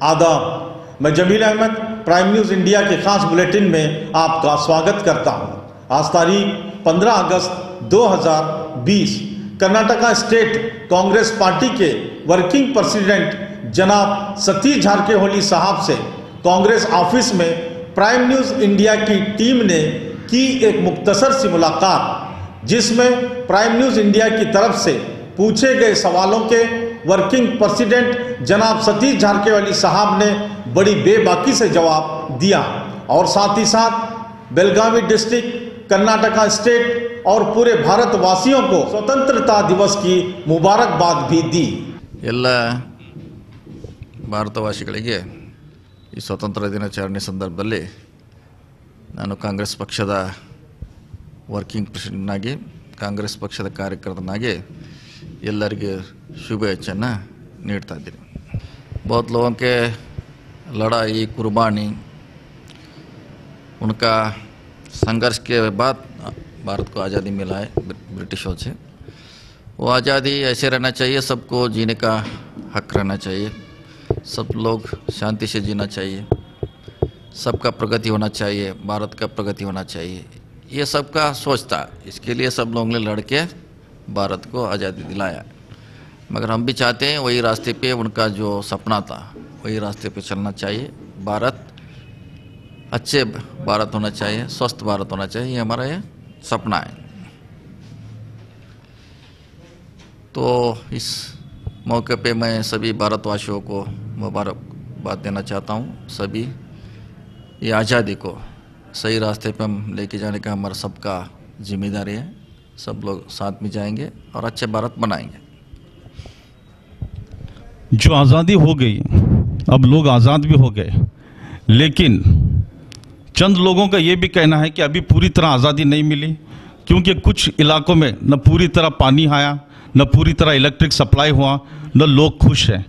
आदाब, मैं Jamil Ahmed prime news India के खास बुलेटिन में आपका स्वागत करता हूं। आज तारीख 15 अगस्त 2020 कर्नाटका स्टेट कांग्रेस पार्टी के वर्किंग प्रेसिडेंट जनाब सतीश जारकिहोली साहब से कांग्रेस ऑफिस में प्राइम न्यूज़ इंडिया की टीम ने की एक मुख्तसर सी मुलाकात, जिसमें प्राइम न्यूज़ इंडिया की तरफ से पूछे गए सवालों के वर्किंग प्रेसिडेंट जनाब सतीश जारकिहोली साहब ने बड़ी बेबाकी से जवाब दिया और साथ ही साथ बेलगावी डिस्ट्रिक्ट, कर्नाटका स्टेट और पूरे भारतवासियों को स्वतंत्रता दिवस की मुबारकबाद भी दी। ಎಲ್ಲ ಭಾರತವಾಸಿಗಳಿಗೆ ಈ ಸ್ವಾತಂತ್ರ್ಯ ದಿನಾಚರಣೆ ಸಂದರ್ಭದಲ್ಲಿ ನಾನು ಕಾಂಗ್ರೆಸ್ ಪಕ್ಷದ ವರ್ಕಿಂಗ್ ಪ್ರೆಸಿಡೆಂಟ್ ಆಗಿ, ಕಾಂಗ್ರೆಸ್ ಪಕ್ಷದ ಕಾರ್ಯಕರ್ತನಾಗಿ ಎಲ್ಲರಿಗೆ शुभेच्छा नीड़ता इದ್ದೀನಿ। बहुत लोगों के लड़ाई, कुर्बानी, उनका संघर्ष के बाद भारत को आज़ादी मिला है ब्रिटिशों से। वो आज़ादी ऐसे रहना चाहिए, सबको जीने का हक रहना चाहिए, सब लोग शांति से जीना चाहिए, सबका प्रगति होना चाहिए, भारत का प्रगति होना चाहिए, ये सबका सोच था। इसके लिए सब लोगों ने लड़ के भारत को आज़ादी दिलाया। मगर हम भी चाहते हैं वही रास्ते पे उनका जो सपना था वही रास्ते पे चलना चाहिए। भारत अच्छे भारत होना चाहिए, स्वस्थ भारत होना चाहिए, ये हमारा ये सपना है। तो इस मौके पे मैं सभी भारतवासियों को मुबारकबाद देना चाहता हूँ। सभी ये आज़ादी को सही रास्ते पे हम लेके जाने का हमारा सबका जिम्मेदारी है। सब लोग साथ में जाएंगे और अच्छे भारत बनाएंगे। जो आज़ादी हो गई, अब लोग आज़ाद भी हो गए, लेकिन चंद लोगों का ये भी कहना है कि अभी पूरी तरह आज़ादी नहीं मिली, क्योंकि कुछ इलाकों में न पूरी तरह पानी आया, न पूरी तरह इलेक्ट्रिक सप्लाई हुआ, न लोग खुश हैं।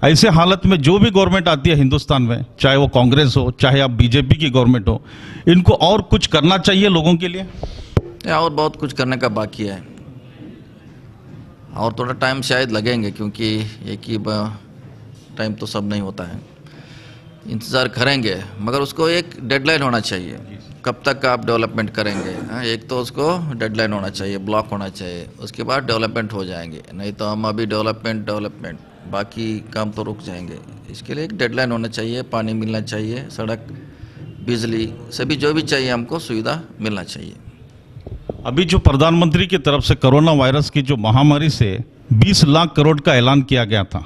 ऐसे हालत में जो भी गवर्नमेंट आती है हिंदुस्तान में, चाहे वो कांग्रेस हो, चाहे अब बीजेपी की गवर्नमेंट हो, इनको और कुछ करना चाहिए लोगों के लिए। और बहुत कुछ करने का बाकी है और थोड़ा टाइम शायद लगेंगे, क्योंकि एक ही टाइम तो सब नहीं होता है। इंतज़ार करेंगे, मगर उसको एक डेडलाइन होना चाहिए, कब तक आप डेवलपमेंट करेंगे। एक तो उसको डेडलाइन होना चाहिए, ब्लॉक होना चाहिए, उसके बाद डेवलपमेंट हो जाएंगे। नहीं तो हम अभी डेवलपमेंट बाकी काम तो रुक जाएंगे। इसके लिए एक डेडलाइन होना चाहिए, पानी मिलना चाहिए, सड़क, बिजली, सभी जो भी चाहिए हमको सुविधा मिलना चाहिए। अभी जो प्रधानमंत्री की तरफ से कोरोना वायरस की जो महामारी से 20 लाख करोड़ का ऐलान किया गया था,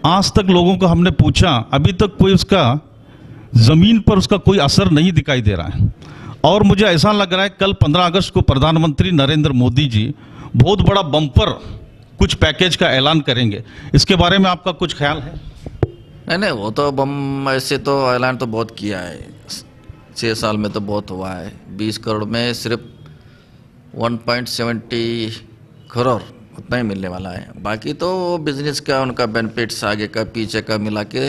आज तक लोगों को हमने पूछा, अभी तक कोई उसका ज़मीन पर उसका कोई असर नहीं दिखाई दे रहा है। और मुझे ऐसा लग रहा है कल 15 अगस्त को प्रधानमंत्री नरेंद्र मोदी जी बहुत बड़ा बम्पर कुछ पैकेज का ऐलान करेंगे। इसके बारे में आपका कुछ ख्याल है? नहीं, वो तो बम ऐसे तो ऐलान तो बहुत किया है, 6 साल में तो बहुत हुआ है। 20 करोड़ में सिर्फ 1.70 करोड़ उतना ही मिलने वाला है। बाकी तो बिजनेस का उनका बेनिफिट्स आगे का पीछे का मिला के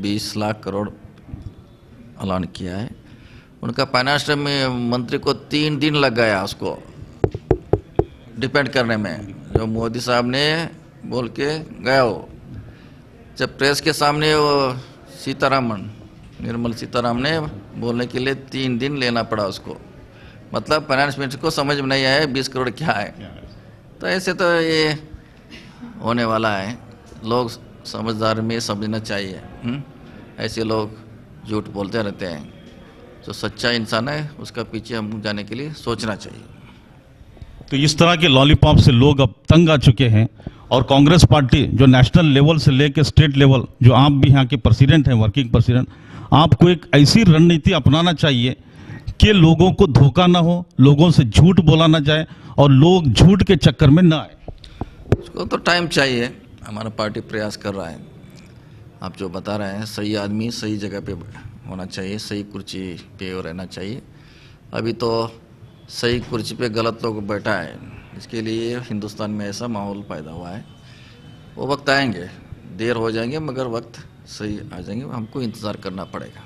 20 लाख करोड़ ऐलान किया है। उनका फाइनेंस में मंत्री को 3 दिन लग गया उसको डिपेंड करने में, जो मोदी साहब ने बोल के गया हो। जब प्रेस के सामने वो निर्मला सीतारामन ने बोलने के लिए 3 दिन लेना पड़ा उसको। मतलब फाइनेंस मिनिस्टर को समझ में नहीं आया 20 करोड़ क्या है। तो ऐसे तो ये होने वाला है, लोग समझदार में समझना चाहिए। ऐसे लोग झूठ बोलते रहते हैं, जो सच्चा इंसान है उसका पीछे हम जाने के लिए सोचना चाहिए। तो इस तरह के लॉलीपॉप से लोग अब तंग आ चुके हैं और कांग्रेस पार्टी जो नेशनल लेवल से लेकर स्टेट लेवल, जो आप भी यहाँ के प्रेसिडेंट हैं, वर्किंग प्रेसिडेंट, आपको एक ऐसी रणनीति अपनाना चाहिए कि लोगों को धोखा ना हो, लोगों से झूठ बोला ना जाए और लोग झूठ के चक्कर में ना आए। उसको तो टाइम चाहिए, हमारा पार्टी प्रयास कर रहा है। आप जो बता रहे हैं, सही आदमी सही जगह पे होना चाहिए, सही कुर्सी पे रहना चाहिए। अभी तो सही कुर्सी पे गलत लोग बैठा है, इसके लिए हिंदुस्तान में ऐसा माहौल पैदा हुआ है। वो वक्त आएंगे, देर हो जाएंगे मगर वक्त सही आ जाएंगे, हमको इंतज़ार करना पड़ेगा।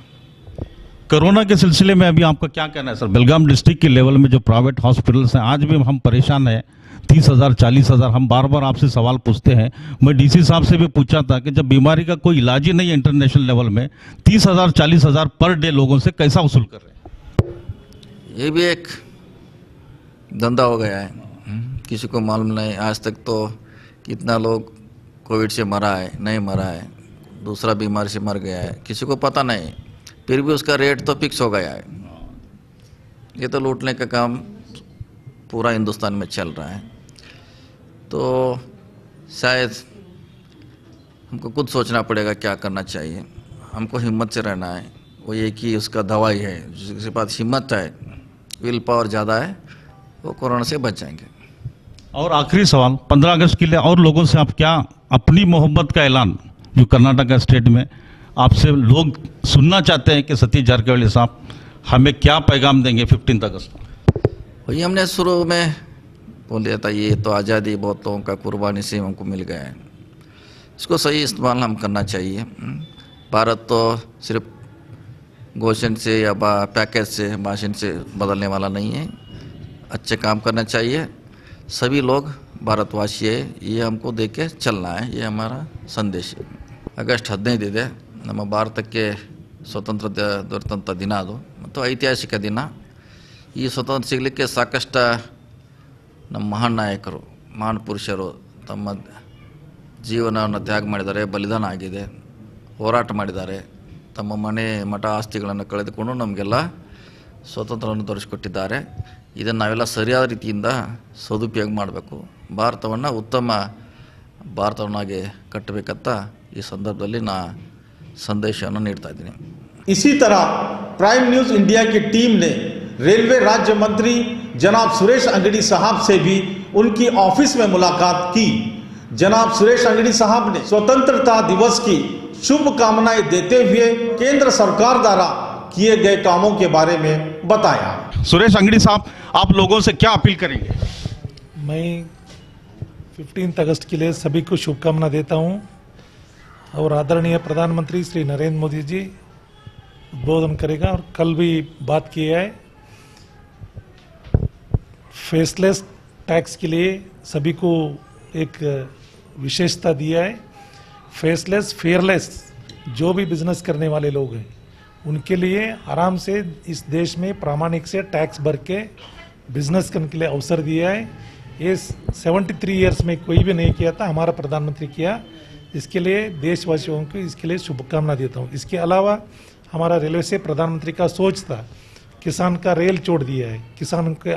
कोरोना के सिलसिले में अभी आपका क्या कहना है सर? बेलगाम डिस्ट्रिक्ट के लेवल में जो प्राइवेट हॉस्पिटल्स हैं, आज भी हम परेशान हैं, 30,000 40,000, हम बार बार आपसे सवाल पूछते हैं। मैं डीसी साहब से भी पूछा था कि जब बीमारी का कोई इलाज ही नहीं है इंटरनेशनल लेवल में, 30,000 40,000 पर डे लोगों से कैसा वसूल कर रहे हैं? ये भी एक धंधा हो गया है। किसी को मालूम नहीं आज तक तो कितना लोग कोविड से मरा है, नहीं मरा है, दूसरा बीमारी से मर गया है, किसी को पता नहीं, फिर भी उसका रेट तो फिक्स हो गया है। ये तो लूटने का काम पूरा हिंदुस्तान में चल रहा है। तो शायद हमको खुद सोचना पड़ेगा क्या करना चाहिए। हमको हिम्मत से रहना है, वो एक ही उसका दवाई है। जिसके पास हिम्मत है, विल पावर ज़्यादा है, वो कोरोना से बच जाएंगे। और आखिरी सवाल, 15 अगस्त के लिए और लोगों से आप क्या अपनी मोहब्बत का ऐलान जो कर्नाटक स्टेट में आपसे लोग सुनना चाहते हैं कि सतीश जारकिहोली साहब हमें क्या पैगाम देंगे 15 अगस्त को? वही हमने शुरू में बोल दिया था, ये तो आज़ादी बहुत लोगों का कुर्बानी से हमको मिल गया है, इसको सही इस्तेमाल हम करना चाहिए। भारत तो सिर्फ घोषण से या पैकेज से, भाषण से बदलने वाला नहीं है। अच्छे काम करना चाहिए। सभी लोग भारतवासी है, ये हमको देख के चलना है, ये हमारा संदेश है। ಆಗಸ್ಟ್ 15 ಇದೆ ನಮ್ಮ ಭಾರತಕ್ಕೆ ಸ್ವತಂತ್ರ ದೊರೆತಂಥ ದಿನ ಅದು, ಮತ್ತು ಐತಿಹಾಸಿಕ ದಿನ. ಈ ಸ್ವತಂತ್ರ ಸಿಗಲಿಕ್ಕೆ ಸಾಕಷ್ಟು ನಮ್ಮ ಮಹಾನ್ ನಾಯಕರು, ಮಹಾನ್ ಪುರುಷರು ತಮ್ಮ ಜೀವನವನ್ನು ತ್ಯಾಗ ಮಾಡಿದ್ದಾರೆ, ಬಲಿದಾನ ಆಗಿದೆ, ಹೋರಾಟ ಮಾಡಿದ್ದಾರೆ, ತಮ್ಮ ಮನೆ ಮಠ ಆಸ್ತಿಗಳನ್ನು ಕಳೆದುಕೊಂಡು ನಮಗೆಲ್ಲ ಸ್ವಾತಂತ್ರ್ಯವನ್ನು ದೊರಕಿಸಿಕೊಟ್ಟಿದ್ದಾರೆ. ಇದನ್ನು ನಾವೆಲ್ಲ ಸರಿಯಾದ ರೀತಿಯಿಂದ ಸದುಪಯೋಗ ಮಾಡಬೇಕು. ಭಾರತವನ್ನು ಉತ್ತಮ ಭಾರತವನ್ನಾಗಿ ಕಟ್ಟಬೇಕಂತ ಈ ಸಂದರ್ಭದಲ್ಲಿ ನಾ ಸಂದೇಶವನ್ನು ನೀಡ್ತಾ ಇದ್ದೀನಿ. इसी तरह प्राइम न्यूज इंडिया की टीम ने रेलवे राज्य मंत्री जनाब सुरेश अंगड़ी साहब से भी उनकी ऑफिस में मुलाकात की. जनाब सुरेश अंगड़ी साहब ने स्वतंत्रता दिवस की शुभकामनाएं देते हुए केंद्र सरकार द्वारा किए गए कामों के बारे में बताया. सुरेश अंगड़ी साहब, आप लोगों से क्या अपील करेंगे? मैं 15 अगस्त के लिए सभी को शुभकामना देता हूं और आदरणीय प्रधानमंत्री श्री नरेंद्र मोदी जी उद्बोधन करेगा और कल भी बात की है फेसलेस टैक्स के लिए सभी को एक विशेषता दिया है. फेसलेस फेयरलेस जो भी बिजनेस करने वाले लोग हैं उनके लिए आराम से इस देश में प्रामाणिक से टैक्स भर के बिजनेस करने के लिए अवसर दिया है. ये 73 इयर्स में कोई भी नहीं किया था, हमारा प्रधानमंत्री किया. इसके लिए देशवासियों को इसके लिए शुभकामना देता हूँ. इसके अलावा हमारा रेलवे से प्रधानमंत्री का सोच था, किसान का रेल छोड़ दिया है, किसान के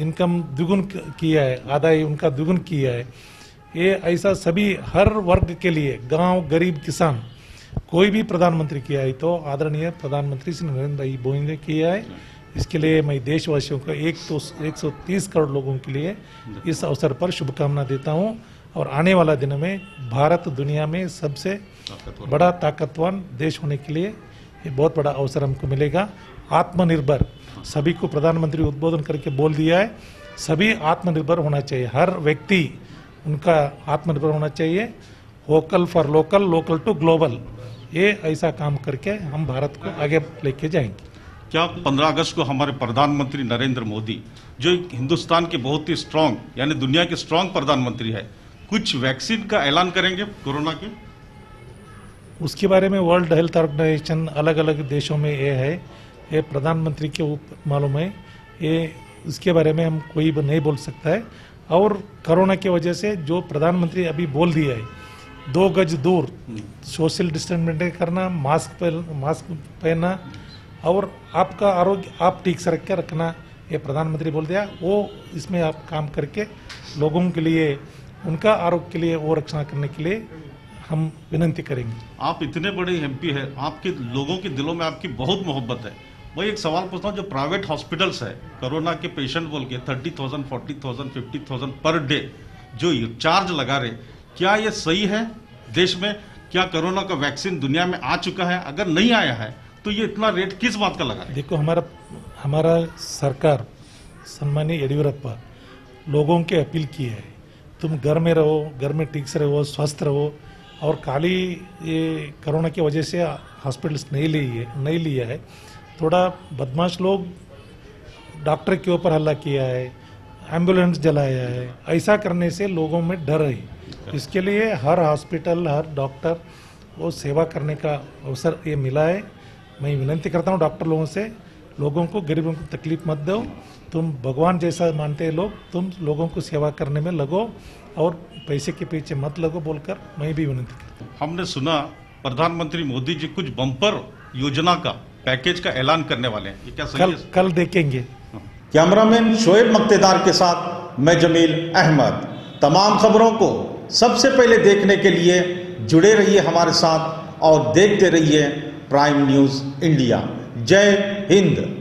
इनकम दुगुन किया है, आदाय उनका दुगुन किया है. ये ऐसा सभी हर वर्ग के लिए, गांव गरीब किसान कोई भी प्रधानमंत्री किया है तो आदरणीय प्रधानमंत्री श्री नरेंद्र भाई मोदी ने किया है. इसके लिए मैं देशवासियों को 130 करोड़ लोगों के लिए इस अवसर पर शुभकामना देता हूं. और आने वाला दिन में भारत दुनिया में सबसे बड़ा ताकतवर देश होने के लिए ये बहुत बड़ा अवसर हमको मिलेगा. आत्मनिर्भर सभी को प्रधानमंत्री उद्बोधन करके बोल दिया है, सभी आत्मनिर्भर होना चाहिए. हर व्यक्ति उनका आत्मनिर्भर होना चाहिए. Vocal for local, local to global, ये ऐसा काम करके हम भारत को आगे लेके जाएंगे. क्या 15 अगस्त को हमारे प्रधानमंत्री नरेंद्र मोदी, जो हिंदुस्तान के बहुत ही स्ट्रांग यानी दुनिया के स्ट्रांग प्रधानमंत्री है, कुछ वैक्सीन का ऐलान करेंगे कोरोना के? उसके बारे में वर्ल्ड हेल्थ ऑर्गेनाइजेशन अलग अलग देशों में ये है, ये प्रधानमंत्री के मालूम है. ये उसके बारे में हम कोई भी नहीं बोल सकता है. और कोरोना की वजह से जो प्रधानमंत्री अभी बोल दिया है, 2 गज दूर, सोशल डिस्टेंस मेंटेन करना, मास्क पहनना और आपका आरोग्य आप ठीक से रख के रखना, ये प्रधानमंत्री बोल दिया. वो इसमें आप काम करके लोगों के लिए, उनका आरोग्य के लिए वो रक्षा करने के लिए हम विनती करेंगे. आप इतने बड़े एमपी हैं, आपके लोगों के दिलों में आपकी बहुत मोहब्बत है. वही एक सवाल पूछता हूँ, जो प्राइवेट हॉस्पिटल्स है कोरोना के पेशेंट बोल के 30,000 40,000 50,000 पर डे जो चार्ज लगा रहे, क्या ये सही है देश में? क्या कोरोना का वैक्सीन दुनिया में आ चुका है? अगर नहीं आया है तो ये इतना रेट किस बात का लगा है? देखो, हमारा सरकार सम्मानीय येडियुरप्पा लोगों के अपील की है, तुम घर में रहो, घर में ठीक से रहो, स्वस्थ रहो. और खाली ये कोरोना की वजह से हॉस्पिटल्स नहीं लिया है. थोड़ा बदमाश लोग डॉक्टर के ऊपर हल्ला किया है, एम्बुलेंस जलाया है। ऐसा करने से लोगों में डर है। इसके लिए हर हॉस्पिटल, हर डॉक्टर वो सेवा करने का अवसर ये मिला है। मैं विनती करता हूँ डॉक्टर लोगों से, लोगों को, गरीबों को तकलीफ मत दो। तुम भगवान जैसा मानते हैं लोग, तुम लोगों को सेवा करने में लगो और पैसे के पीछे मत लगो बोलकर मैं भी विनती करता हूँ। हमने सुना प्रधानमंत्री मोदी जी कुछ बम्पर योजना का पैकेज का ऐलान करने वाले हैं, ये क्या सही है? कल देखेंगे। कैमरामैन शोएब मक्तेदार के साथ मैं जमील अहमद। तमाम खबरों को सबसे पहले देखने के लिए जुड़े रहिए हमारे साथ और देखते रहिए प्राइम न्यूज़ इंडिया। जय हिंद।